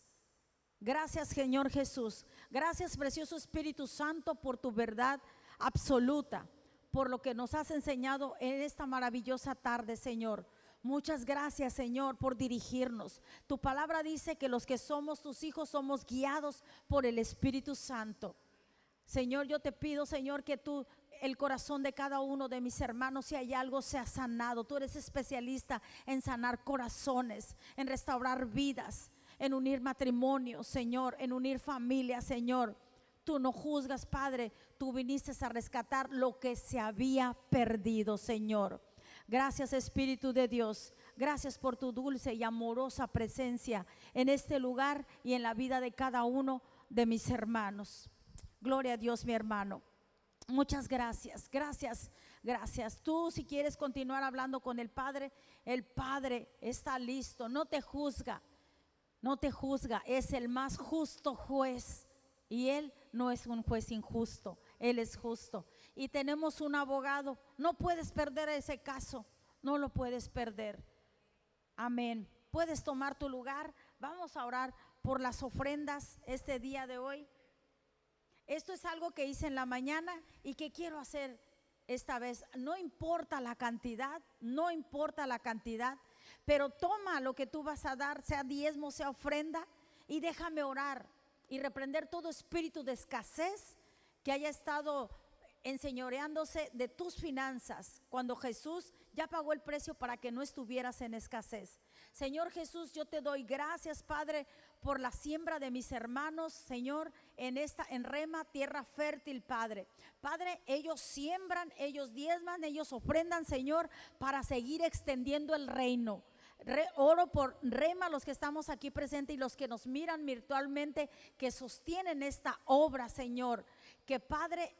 Gracias, Señor Jesús. Gracias, precioso Espíritu Santo, por tu verdad absoluta, por lo que nos has enseñado en esta maravillosa tarde, Señor. Muchas gracias, Señor, por dirigirnos. Tu palabra dice que los que somos tus hijos somos guiados por el Espíritu Santo. Señor, yo te pido, Señor, que tú, el corazón de cada uno de mis hermanos, si hay algo, sea sanado. Tú eres especialista en sanar corazones, en restaurar vidas, en unir matrimonios, Señor, en unir familias, Señor. Tú no juzgas, Padre, tú viniste a rescatar lo que se había perdido, Señor. Gracias, Espíritu de Dios. Gracias por tu dulce y amorosa presencia en este lugar y en la vida de cada uno de mis hermanos. Gloria a Dios, mi hermano. Muchas gracias, gracias, gracias. Tú, si quieres continuar hablando con el Padre está listo. No te juzga, no te juzga. Es el más justo juez y Él no es un juez injusto, Él es justo. Y tenemos un abogado. No puedes perder ese caso, no lo puedes perder. Amén. Puedes tomar tu lugar. Vamos a orar por las ofrendas este día de hoy. Esto es algo que hice en la mañana y que quiero hacer esta vez. No importa la cantidad, no importa la cantidad, pero toma lo que tú vas a dar, sea diezmo, sea ofrenda, y déjame orar y reprender todo espíritu de escasez que haya estado enseñoreándose de tus finanzas, cuando Jesús ya pagó el precio para que no estuvieras en escasez. Señor Jesús, yo te doy gracias, Padre, por la siembra de mis hermanos, Señor, en Rema, tierra fértil, Padre. Padre, ellos siembran, ellos diezman, ellos ofrendan, Señor, para seguir extendiendo el reino. Oro por Rema, los que estamos aquí presentes y los que nos miran virtualmente, que sostienen esta obra, Señor. Que Padre,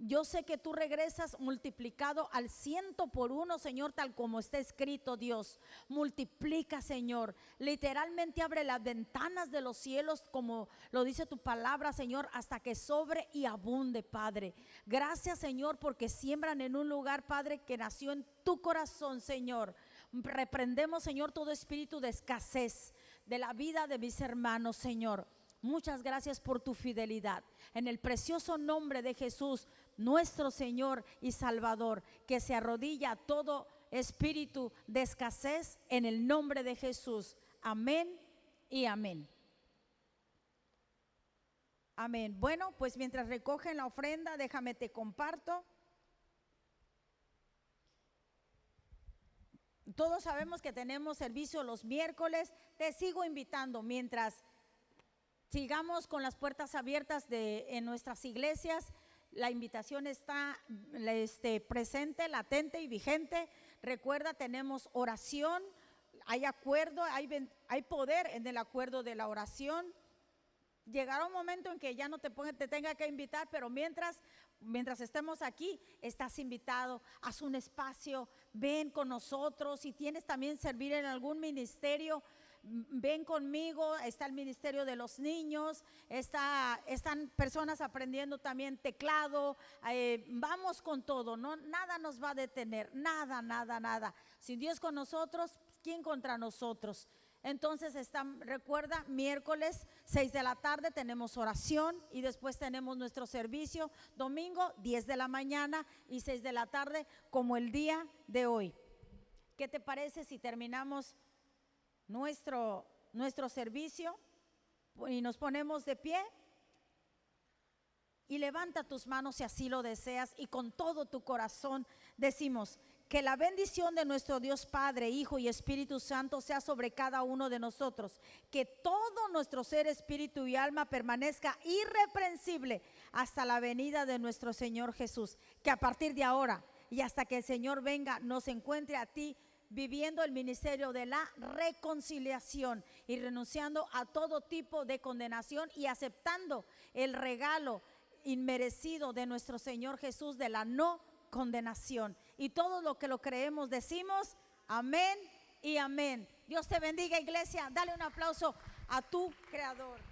yo sé que tú regresas multiplicado al 100 por 1, Señor, tal como está escrito, Dios. Multiplica, Señor. Literalmente abre las ventanas de los cielos, como lo dice tu palabra, Señor, hasta que sobre y abunde, Padre. Gracias, Señor, porque siembran en un lugar, Padre, que nació en tu corazón, Señor. Reprendemos, Señor, todo espíritu de escasez de la vida de mis hermanos, Señor. Muchas gracias por tu fidelidad. En el precioso nombre de Jesús, nuestro Señor y Salvador, que se arrodilla todo espíritu de escasez en el nombre de Jesús. Amén y amén. Amén. Bueno, pues mientras recogen la ofrenda, déjame te comparto. Todos sabemos que tenemos servicio los miércoles. Te sigo invitando mientras sigamos con las puertas abiertas en nuestras iglesias. La invitación está presente, latente y vigente. Recuerda, tenemos oración, hay acuerdo, hay poder en el acuerdo de la oración. Llegará un momento en que ya no te tenga que invitar, pero mientras estemos aquí, estás invitado. Haz un espacio, ven con nosotros. Si tienes también servir en algún ministerio, ven conmigo. Está el ministerio de los niños, están personas aprendiendo también teclado. Vamos con todo, ¿no? Nada nos va a detener, nada. Si Dios con nosotros, ¿quién contra nosotros? Entonces recuerda, miércoles 6 de la tarde tenemos oración y después tenemos nuestro servicio. Domingo 10 de la mañana y 6 de la tarde, como el día de hoy. ¿Qué te parece si terminamos nuestro servicio y nos ponemos de pie? Y levanta tus manos si así lo deseas, y con todo tu corazón decimos: que la bendición de nuestro Dios Padre, Hijo y Espíritu Santo sea sobre cada uno de nosotros. Que todo nuestro ser, espíritu y alma permanezca irreprensible hasta la venida de nuestro Señor Jesús. Que a partir de ahora y hasta que el Señor venga, nos encuentre a ti viviendo el ministerio de la reconciliación y renunciando a todo tipo de condenación y aceptando el regalo inmerecido de nuestro Señor Jesús de la no condenación. Y todo lo que lo creemos decimos amén y amén. Dios te bendiga, iglesia. Dale un aplauso a tu Creador.